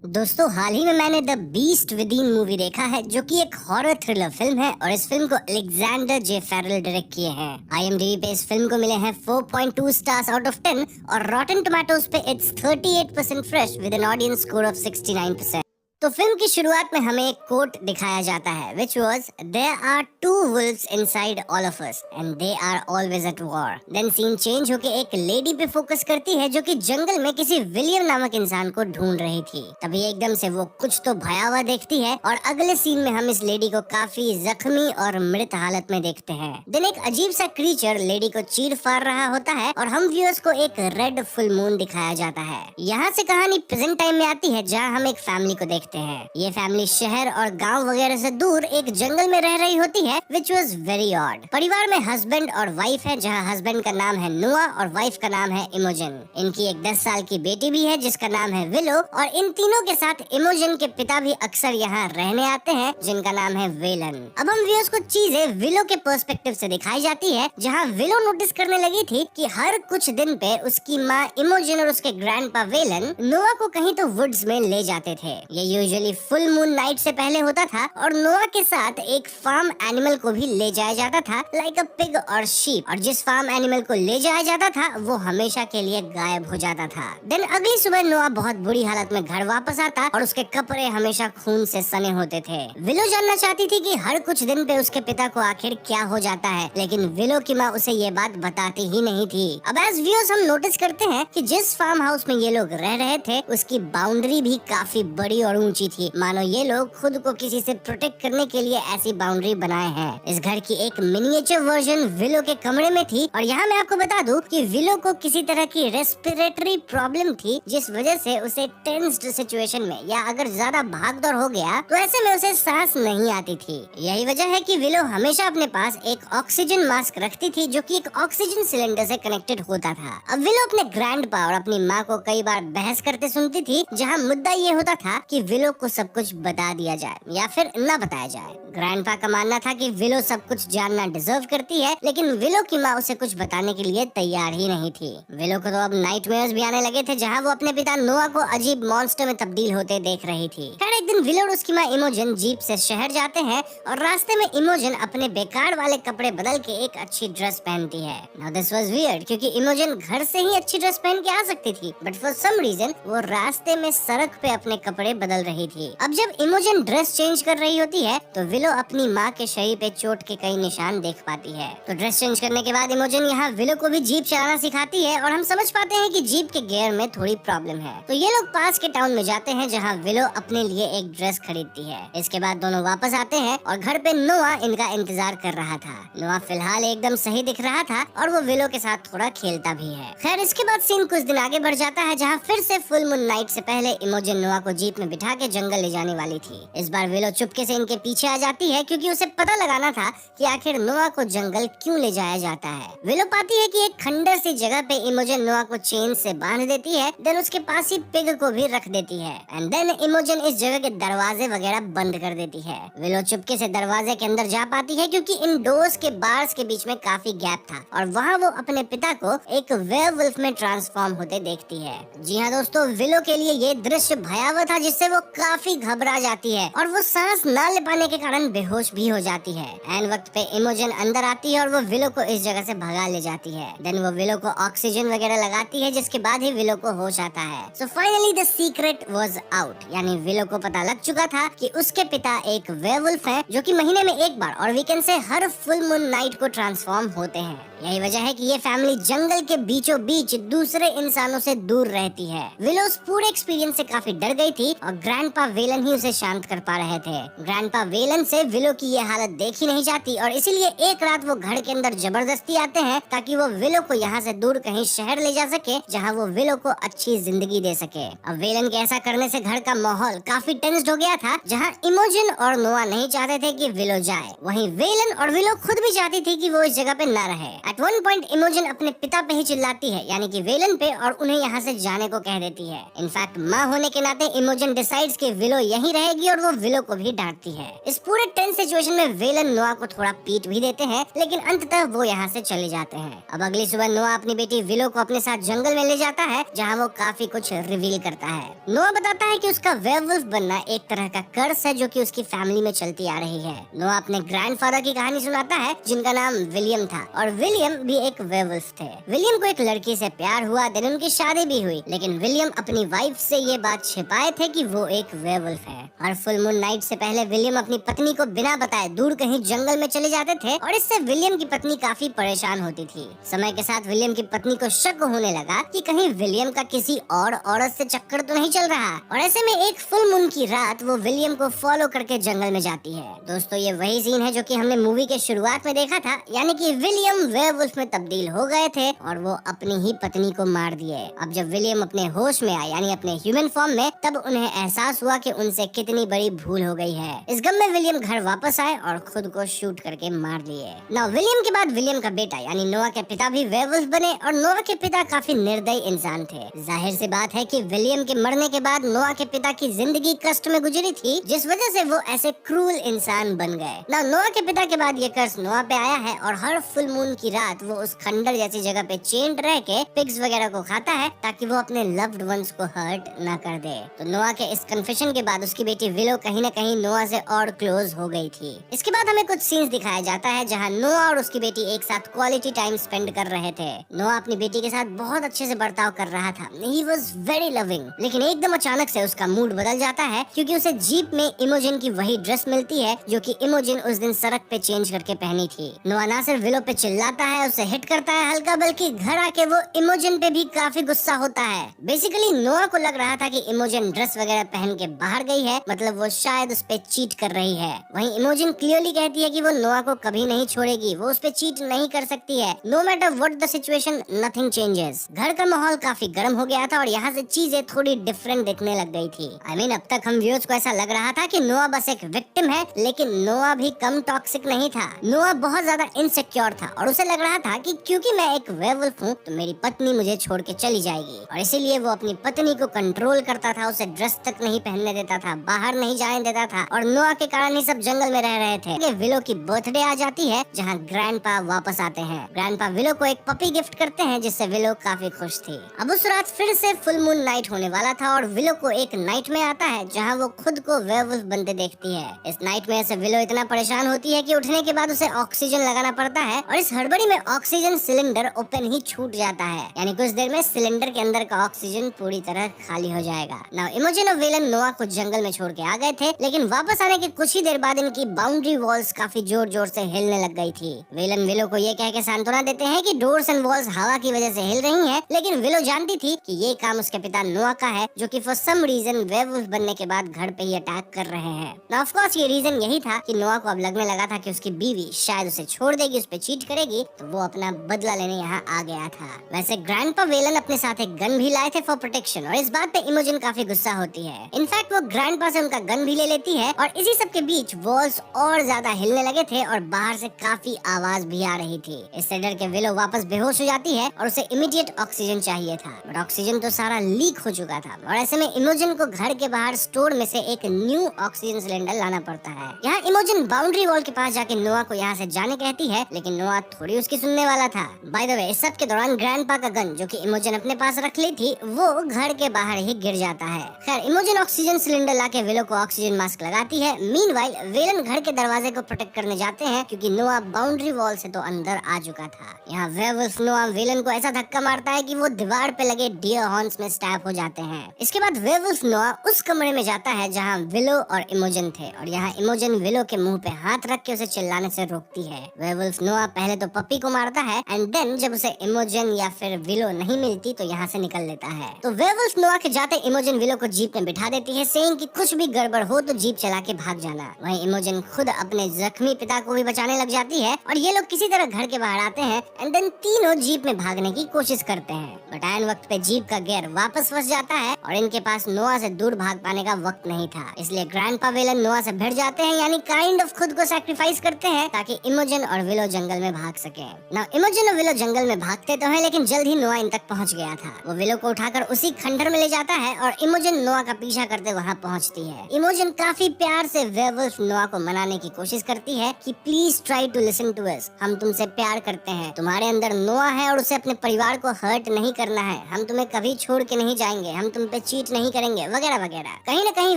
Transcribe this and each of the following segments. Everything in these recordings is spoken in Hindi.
दोस्तों हाल ही में मैंने द बीस्ट विदिन मूवी देखा है जो कि एक हॉरर थ्रिलर फिल्म है और इस फिल्म को अलेक्जेंडर जे फेरल डायरेक्ट किए हैं। IMDb पे इस फिल्म को मिले हैं 4.2 स्टार्स आउट ऑफ 10 और रॉटन टोमेटोज पे it's 38% fresh with an audience score of 69%। तो फिल्म की शुरुआत में हमें एक कोट दिखाया जाता है which was there are two wolves inside all of us and they are always at war। Then scene change होके एक लेडी पे फोकस करती है जो कि जंगल में किसी विलियम नामक इंसान को ढूंढ रही थी। तभी एकदम से वो कुछ तो भयावह देखती है और अगले सीन में हम इस लेडी को काफी जख्मी और मृत हालत में देखते हैं। देन एक अजीब सा क्रीचर लेडी को चीर फाड़ रहा होता है और हम व्यूअर्स को एक रेड फुल मून दिखाया जाता है। यहाँ से कहानी प्रेजेंट टाइम में आती है जहाँ हम एक फैमिली को देखते हैं। ये फैमिली शहर और गांव वगैरह से दूर एक जंगल में रह रही होती है which was very odd। परिवार में हस्बैंड और वाइफ है जहाँ हस्बैंड का नाम है नोआ और वाइफ का नाम है इमोजन। इनकी एक 10 साल की बेटी भी है जिसका नाम है विलो और इन तीनों के साथ इमोजन के पिता भी अक्सर यहाँ रहने आते हैं जिनका नाम है वेलन। अब हम व्यूअर्स को चीजें विलो के पर्सपेक्टिव से दिखाई जाती है जहाँ विलो नोटिस करने लगी थी कि हर कुछ दिन पे उसकी माँ इमोजन और उसके ग्रैंडपा वेलन नोआ को कहीं तो वुड्स में ले जाते थे। ये यूजुअली फुल मून नाइट से पहले होता था और नोआ के साथ एक फार्म एनिमल को भी ले जाया जाता था लाइक अ पिग और शीप, और जिस फार्म एनिमल को ले जाया जाता था वो हमेशा के लिए गायब हो जाता था। देन अगली सुबह नोआ बहुत बुरी हालत में घर वापस आता और उसके कपड़े हमेशा खून से सने होते थे। विलो जानना चाहती थी कि हर कुछ दिन पे उसके पिता को आखिर क्या हो जाता है, लेकिन विलो की माँ उसे ये बात बताती ही नहीं थी। अब एज व्यूअर्स हम नोटिस करते हैं कि जिस फार्म हाउस में ये लोग रह रहे थे उसकी बाउंड्री भी काफी बड़ी और ऊंची थी, मानो ये लोग खुद को किसी से प्रोटेक्ट करने के लिए ऐसी बाउंड्री बनाए हैं। इस घर की एक मिनिएचर वर्जन विलो के कमरे में थी और यहाँ मैं आपको बता दूं कि विलो को किसी तरह की रेस्पिरेटरी प्रॉब्लम थी जिस वजह से उसे टेंस्ड सिचुएशन में या अगर ज्यादा भागदौड़ हो गया तो ऐसे में उसे सांस नहीं आती थी। यही वजह है कि विलो हमेशा अपने पास एक ऑक्सीजन मास्क रखती थी जो कि एक ऑक्सीजन सिलेंडर से कनेक्टेड होता था। अब विलो अपने ग्रैंडपा और अपनी माँ को कई बार बहस करते सुनती थी जहाँ मुद्दा ये होता था कि विलो को सब कुछ बता दिया जाए या फिर न बताया जाए। ग्रैंडपा का मानना था कि विलो सब कुछ जानना डिजर्व करती है, लेकिन विलो की माँ उसे कुछ बताने के लिए तैयार ही नहीं थी। विलो को तो अब नाइटमेयर्स भी आने लगे थे जहाँ वो अपने पिता नोआ को अजीब मॉन्स्टर में तब्दील होते देख रही थी। खैर एक दिन विलो और उसकी माँ इमोजन जीप से शहर जाते हैं और रास्ते में इमोजन अपने बेकार वाले कपड़े बदल के एक अच्छी ड्रेस पहनती है। नाउ दिस वाज वियर्ड क्योंकि इमोजन घर से ही अच्छी ड्रेस पहन के आ सकती थी, बट फॉर सम रीजन वो रास्ते में सड़क पे अपने कपड़े बदल रही थी। अब जब इमोजन ड्रेस चेंज कर रही होती है तो विलो अपनी माँ के शरीर पे चोट के कई निशान देख पाती है। तो ड्रेस चेंज करने के बाद इमोजन यहाँ विलो को भी जीप चलाना सिखाती है और हम समझ पाते हैं कि जीप के गियर में थोड़ी प्रॉब्लम है। तो ये लोग पास के टाउन में जाते हैं जहाँ विलो अपने लिए एक ड्रेस खरीदती है। इसके बाद दोनों वापस आते हैं और घर पे नोआ इनका इंतजार कर रहा था। नोआ फिलहाल एकदम सही दिख रहा था और वो विलो के साथ थोड़ा खेलता भी है। खैर इसके बाद सीन कुछ दिन आगे बढ़ जाता है जहाँ फिर से फुल मून नाइट से पहले इमोजन नोआ को जीप में बिठा के जंगल ले जाने वाली थी। इस बार विलो चुपके से इनके पीछे आ जाती है क्योंकि उसे पता लगाना था कि आखिर नोआ को जंगल क्यों ले जाया जाता है। विलो पाती है कि एक खंडर सी जगह पे इमोजन नोआ को चेन से बांध देती है, देन उसके पास ही पिग को भी रख देती है एंड देन इमोजन इस जगह के दरवाजे वगैरह बंद कर देती है। विलो चुपके से दरवाजे के अंदर जा पाती है क्योंकि इन डोर्स के बार्स के बीच में काफी गैप था और वहाँ वो अपने पिता को एक वेयरवुल्फ में ट्रांसफॉर्म होते देखती है। जी हाँ दोस्तों, विलो के लिए ये दृश्य भयावह था जिससे वो काफी घबरा जाती है और वो सांस न ले पाने के कारण बेहोश भी हो जाती है। एन वक्त पे इमोजन अंदर आती है और वो विलो को इस जगह से भगा ले जाती है। देन वो विलो को ऑक्सीजन वगैरह लगाती है जिसके बाद ही विलो को होश आता है। So finally the secret was out, यानी विलो को पता लग चुका था कि उसके पिता एक वेयरवुल्फ है जो कि महीने में एक बार और वीकेंड से हर फुल मून नाइट को ट्रांसफॉर्म होते हैं। यही वजह है कि ये फैमिली जंगल के बीचों बीच दूसरे इंसानों से दूर रहती है। विलो उस पूरे एक्सपीरियंस से काफी डर गई थी और ग्रैंडपा वेलन ही उसे शांत कर पा रहे थे। ग्रैंडपा वेलन से विलो की ये हालत देखी नहीं जाती और इसीलिए एक रात वो घर के अंदर जबरदस्ती आते हैं ताकि वो विलो को यहाँ से दूर कहीं शहर ले जा सके जहाँ वो विलो को अच्छी जिंदगी दे सके। अब वेलन के ऐसा करने से घर का माहौल काफी टेंस्ड हो गया था जहाँ इमोजन और नोआ नहीं चाहते थे कि विलो जाए, वहीं वेलन और विलो खुद भी चाहती थी कि वो इस जगह पे न रहे। एट वन पॉइंट इमोजन अपने पिता पे ही चिल्लाती है, यानी कि वेलन पे, और उन्हें यहाँ से जाने को कह देती है। इनफैक्ट माँ होने के नाते इमोजन डिसाइड्स कि विलो यहीं रहेगी और वो विलो को भी डांटती है। इस पूरे टेंस सिचुएशन में वेलन नोआ को थोड़ा पीट भी देते हैं, लेकिन अंततः वो यहाँ से चले जाते हैं। अब अगली सुबह नोआ अपनी बेटी विलो को अपने साथ जंगल में ले जाता है, जहाँ वो काफी कुछ रिवील करता है। नोआ बताता है कि उसका वेयरवुल्फ बनना एक तरह का कर्स है जो कि उसकी फैमिली में चलती आ रही है। नोआ अपने ग्रैंडफादर की कहानी सुनाता है, जिनका नाम विलियम था, और विलियम भी एक वेयरवुल्फ थे। विलियम को एक लड़की से प्यार हुआ, दिन उनकी शादी भी हुई, लेकिन विलियम अपनी वाइफ से ये बात छिपाए थे कि वो एक वेयरवुल्फ है। और फुल मून नाइट से पहले विलियम अपनी पत्नी को बिना बताए दूर कहीं जंगल में चले जाते थे, और इससे विलियम की पत्नी काफी परेशान होती थी। समय के साथ विलियम की पत्नी को शक होने लगा कि कहीं विलियम का किसी और औरत से चक्कर तो नहीं चल रहा, और ऐसे में एक फुल मून की रात वो विलियम को फॉलो करके जंगल में जाती है। दोस्तों, ये वही सीन है जो कि हमने मूवी के शुरुआत में देखा था, यानी कि विलियम वेयरवुल्फ में तब्दील हो गए थे और वो अपनी ही पत्नी को मार दिए। अब जब विलियम अपने होश में आए, यानी अपने ह्यूमन फॉर्म में, तब उन्हें एहसास हुआ कि उनसे कितनी बड़ी भूल हो गई है। इस गम में विलियम घर वापस आए और खुद को शूट करके मार लिए। नाउ विलियम के बाद विलियम का बेटा यानी नोआ के पिता भी वेयरवुल्फ बने, और नोआ के पिता काफी निर्दयी इंसान थे। जाहिर सी बात है कि विलियम के मरने के बाद नोआ के पिता की जिंदगी कष्ट में गुजरी थी, जिस वजह से वो ऐसे क्रूल इंसान बन गए। नाउ नोआ के पिता के बाद ये कर्ज नोआ पे आया है, और हर फुल मून की रात वो उस खंडर जैसी जगह पे चेंड रह के पिग्स वगैरह को खाता है, ताकि वो अपने लव्ड वंस को हर्ट ना कर दे। तो नोआ के इस कन्फेशन के बाद उसकी बेटी विलो कहीं न कहीं नोआ से और क्लोज हो गई थी। इसके बाद हमें कुछ सीन्स दिखाया जाता है जहाँ नोआ और उसकी बेटी एक साथ क्वालिटी टाइम स्पेंड कर रहे थे। नोआ अपनी बेटी के साथ बहुत अच्छे से बर्ताव कर रहा था, ही वाज वेरी लविंग, लेकिन एकदम अचानक से उसका मूड बदल जाता है, क्योंकि उसे जीप में इमोजन की वही ड्रेस मिलती है जो कि इमोजन उस दिन सड़क पे चेंज करके पहनी थी। नोआ ना सिर्फ विलो पे चिल्लाता है, उसे हिट करता है हल्का, बल्कि घर आके वो इमोजन पे भी काफी गुस्सा होता है। बेसिकली नोआ को लग रहा था कि इमोजन ड्रेस वगैरह पहन के बाहर गई है, मतलब वो शायद उस पे चीट कर रही है। वहीं इमोजन क्लियरली कहती है कि वो नोआ को कभी नहीं छोड़ेगी, वो उस पे चीट नहीं कर सकती है। No matter what the situation, nothing changes. घर का माहौल काफी गर्म हो गया था और यहाँ से चीजें थोड़ी डिफरेंट दिखने लग गई थी। I mean, अब तक हम व्यूअर्स को ऐसा लग रहा था कि नोआ बस एक विक्टिम है, लेकिन नोआ भी कम टॉक्सिक नहीं था। नोआ बहुत ज्यादा इनसिक्योर था और उसे लग रहा था कि क्योंकि मैं एक वेयरवुल्फ हूँ तो मेरी पत्नी मुझे छोड़ के चली जाएगी, और इसीलिए वो अपनी पत्नी को कंट्रोल करता था, उसे ड्रेस तक नहीं पहनने देता था, बाहर नहीं जाने देता था, और नोआ के कारण ही सब जंगल में रह रहे थे। विलो की बर्थडे आ जाती है, जहाँ ग्रैंडपा वापस आते हैं। ग्रैंडपा विलो को एक पपी गिफ्ट करते हैं, जिससे विलो काफी खुश थी। अब उस रात फिर से फुल मून नाइट होने वाला था और विलो को एक नाइट में आता है जहाँ वो खुद को वेयरवुल्फ बनते देखती है। इस नाइट में से विलो इतना परेशान होती है कि उठने के बाद उसे ऑक्सीजन लगाना पड़ता है, और इस हड़बड़ी में ऑक्सीजन सिलेंडर ओपन ही छूट जाता है, यानी कुछ देर में सिलेंडर के अंदर का ऑक्सीजन पूरी तरह खाली हो जाएगा। नाउ इमोजन और वेलन नोआ को जंगल में छोड़ के आ गए थे, लेकिन वापस आने के कुछ ही देर बाद इनकी बाउंड्री वॉल्स काफी जोर जोर से हिलने लग गई थी। वेलन विलो को ये कह के सांत्वना देते हैं कि डोर्स एंड वॉल्स हवा की वजह से हिल रही हैं, लेकिन विलो जानती थी कि ये काम उसके पिता नोआ का है, जो कि फॉर सम रीजन वेयरवुल्फ बनने के बाद घर पे ही अटैक कर रहे हैं। नाउ ऑफ कोर्स ये रीजन यही था कि नोआ को अब लगने लगा था कि उसकी बीवी शायद उसे छोड़ देगी, उस पे चीट करेगी, तो वो अपना बदला लेने यहाँ आ गया था। वैसे ग्रैंडपा वेलन अपने साथ एक गन भी लाए थे फॉर प्रोटेक्शन, और इस बात पे इमोजन काफी गुस्सा होती है। इनफैक्ट वो ग्रैंडपा से उनका गन भी ले लेती है, और इसी सब के बीच वॉल्स और ज्यादा हिलने लगे थे और बाहर से काफी आवाज भी आ रही थी। इससे डर के विलो वापस बेहोश हो जाती है और उसे इमीडिएट ऑक्सीजन चाहिए था, बट ऑक्सीजन तो सारा लीक हो चुका था, और ऐसे में इमोजन को घर के बाहर स्टोर में से एक न्यू ऑक्सीजन सिलेंडर लाना पड़ता है। यहाँ इमोजन बाउंड्री वॉल के पास जाके नोआ को यहाँ से जाने कहती है, लेकिन नोआ थोड़ी उसकी सुनने वाला था। बाय द वे, इस सब के दौरान ग्रैंडपा का गन जो कि इमोजन अपने पास रख ली थी, वो घर के बाहर ही गिर जाता है। खैर, इमोजन ऑक्सीजन सिलेंडर लाके विलो को ऑक्सीजन मास्क लगाती है। मीनवाइल वेलन घर के दरवाजे को प्रोटेक्ट करने जाते हैं, क्योंकि नोआ बाउंड्री वॉल से तो अंदर आ चुका था। यहाँ वेयरवुल्फ नोआ वेलन को ऐसा धक्का मारता है कि वो दीवार पे लगे डियर हॉर्न्स में स्टैब हो जाते हैं। इसके बाद वेयरवुल्फ नोआ उस कमरे में जाता है जहाँ विलो और इमोजन थे, और यहाँ इमोजन विलो के मुंह पे हाथ रख के उसे चिल्लाने से रोकती है। वेयरवुल्फ नोआ पहले तो पप्पी को मारता है, एंड देन जब उसे इमोजन या फिर विलो नहीं मिलती तो यहाँ से निकल लेता है। तो वेयरवुल्फ नोआ के जाते इमोजन विलो को जीप में बिठा देती है, सेइंग कि कुछ भी गड़बड़ हो तो जीप चला के भाग जाना। वहीं इमोजन खुद अपने जख्मी पिता को भी बचाने लग जाती है, और ये लोग किसी तरह घर के बाहर आते हैं, एंड देन तीनों जीप में भागने की कोशिश करते हैं, बट ऐन वक्त पे जीप का गियर वापस फंस जाता है और इनके पास नोआ से दूर भाग पाने का वक्त नहीं था। इसलिए ग्रैंडपा वेलन नोआ से भिड़ जाते हैं, यानी काइंड ऑफ खुद को सैक्रिफाइस करते हैं ताकि इमोजन और विलो जंगल में भाग सके। सके। ना इमोजन और विलो जंगल में भागते तो है, लेकिन जल्द ही नोआ इन तक पहुंच गया था। वो विलो को उठाकर उसी खंडहर में ले जाता है और इमोजन नोआ का पीछा करते वहां पहुंचती है। इमोजन काफी प्यार से वेयरवुल्फ नोआ को मनाने की कोशिश करती है कि please try to listen to us, हम तुमसे प्यार करते हैं, तुम्हारे अंदर नोआ है और उसे अपने परिवार को हर्ट नहीं करना है, हम तुम्हें कभी छोड़ के नहीं जाएंगे, हम तुम पे चीट नहीं करेंगे, वगैरह वगैरह। कहीं न कहीं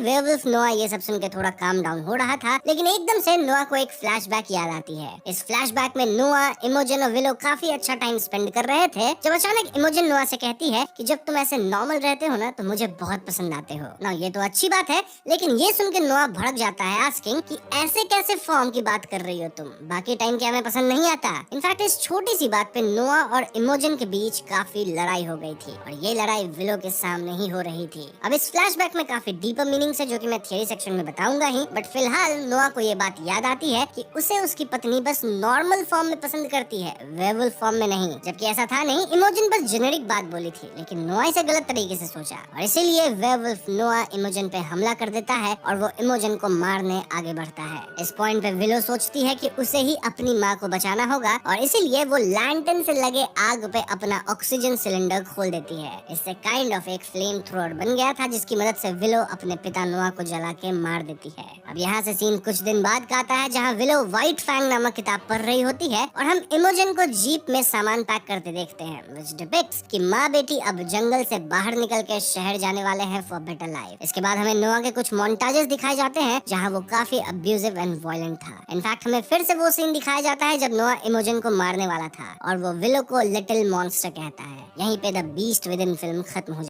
वेयरवुल्फ नोआ ये सब सुन के थोड़ा काम डाउन हो रहा था, लेकिन एकदम से नोआ को एक फ्लैशबैक याद आती है। इस फ्लैशबैक में नोआ, इमोजन और विलो काफी अच्छा टाइम स्पेंड कर रहे थे, जब अचानक इमोजन नोआ से कहती है कि जब तुम ऐसे नॉर्मल रहते हो ना तो मुझे बहुत पसंद आते हो। ना ये तो अच्छी बात है, लेकिन ये सुन के नोआ भड़क जाता है, आस्किंग कि ऐसे कैसे फॉर्म की बात कर रही हो तुम, बाकी टाइम क्या हमें पसंद नहीं आता। इनफैक्ट इस छोटी सी बात पे नोआ और इमोजन के बीच काफी लड़ाई हो गई थी और ये लड़ाई विलो के सामने ही हो रही थी। अब इस फ्लैशबैक में काफी डीपर मीनिंग्स है जो कि मैं थियरी सेक्शन में बताऊंगा ही, बट फिलहाल नोआ को ये बात याद आती है कि उसे उसकी पत्नी बस नॉर्मल फॉर्म में पसंद करती है, वेयरवुल्फ फॉर्म में नहीं। जबकि ऐसा था नहीं, इमोजन बस जेनेरिक बात बोली थी, लेकिन नोआ इसे गलत तरीके से सोचा और इसीलिए वेयरवुल्फ नोआ इमोजन पे हमला कर देता है और वो इमोजन को मारने आगे बढ़ता है। इस पॉइंट पे विलो सोचती है कि उसे ही अपनी माँ को बचाना होगा और इसीलिए वो लैंटर्न से लगे आग पे अपना ऑक्सीजन सिलेंडर खोल देती है। इससे काइंड ऑफ एक फ्लेम थ्रोअर बन गया था, जिसकी मदद से विलो अपने पिता नोआ को जला के मार देती है। अब यहाँ से सीन कुछ दिन बाद का आता है, जहाँ विलो व्हाइट फैंग नामक किताब पढ़ रही होती है और हम इमोजन को जीप में सामान पैक करते देखते हैं, which depicts कि माँ बेटी अब जंगल से बाहर निकल के शहर जाने वाले हैं फॉर बेटर लाइफ। इसके बाद हमें नोआ के कुछ मोन्टाजेस दिखाए जाते हैं जहाँ वो काफी अब्यूजिव एंड वायलेंट था। इनफैक्ट हमें फिर से वो सीन दिखाया जाता है जब नोआ इमोजन को मारने वाला था और वो विलो को लिटिल मॉन्स्टर कहता है। यहीं पे the beast with in film खत्म हो